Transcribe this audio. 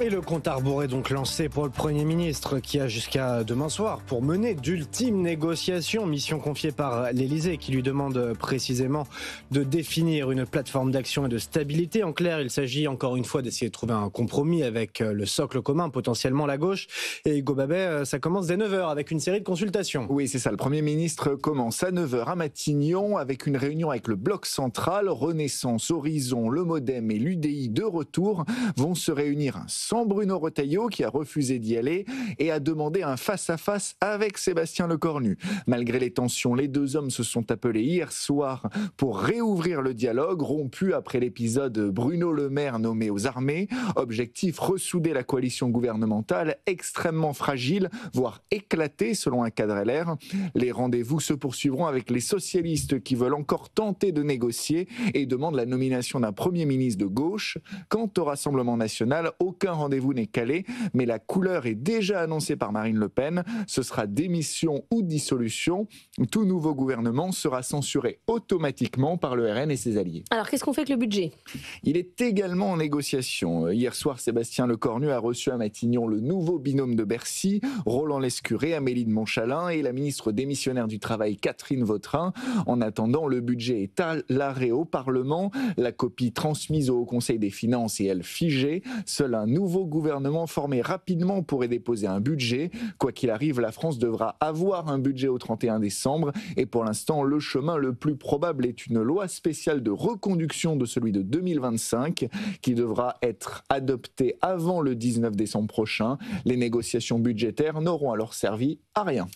Et le compte à rebours est donc lancé pour le Premier ministre qui a jusqu'à demain soir pour mener d'ultimes négociations, mission confiée par l'Elysée qui lui demande précisément de définir une plateforme d'action et de stabilité. En clair, il s'agit encore une fois d'essayer de trouver un compromis avec le socle commun, potentiellement la gauche. Et Hugo Babet, ça commence dès 9h avec une série de consultations. Oui, c'est ça. Le Premier ministre commence à 9h à Matignon avec une réunion avec le bloc central. Renaissance, Horizon, le Modem et l'UDI de retour vont se réunir sans Bruno Retailleau qui a refusé d'y aller et a demandé un face-à-face avec Sébastien Lecornu. Malgré les tensions, les deux hommes se sont appelés hier soir pour réouvrir le dialogue, rompu après l'épisode Bruno Le Maire nommé aux armées. Objectif, ressouder la coalition gouvernementale extrêmement fragile, voire éclatée selon un cadre LR. Les rendez-vous se poursuivront avec les socialistes qui veulent encore tenter de négocier et demandent la nomination d'un Premier ministre de gauche. Quant au Rassemblement national, aucun rendez-vous n'est calé, mais la couleur est déjà annoncée par Marine Le Pen. Ce sera démission ou dissolution. Tout nouveau gouvernement sera censuré automatiquement par le RN et ses alliés. Alors, qu'est-ce qu'on fait avec le budget ? Il est également en négociation. Hier soir, Sébastien Lecornu a reçu à Matignon le nouveau binôme de Bercy, Roland Lescuré, Amélie de Montchalin et la ministre démissionnaire du Travail, Catherine Vautrin. En attendant, le budget est à l'arrêt au Parlement. La copie transmise au Conseil des finances est, elle, figée. Seul un nouveau gouvernement formé rapidement pourrait déposer un budget. Quoi qu'il arrive, la France devra avoir un budget au 31 décembre. Et pour l'instant, le chemin le plus probable est une loi spéciale de reconduction de celui de 2025 qui devra être adoptée avant le 19 décembre prochain. Les négociations budgétaires n'auront alors servi à rien.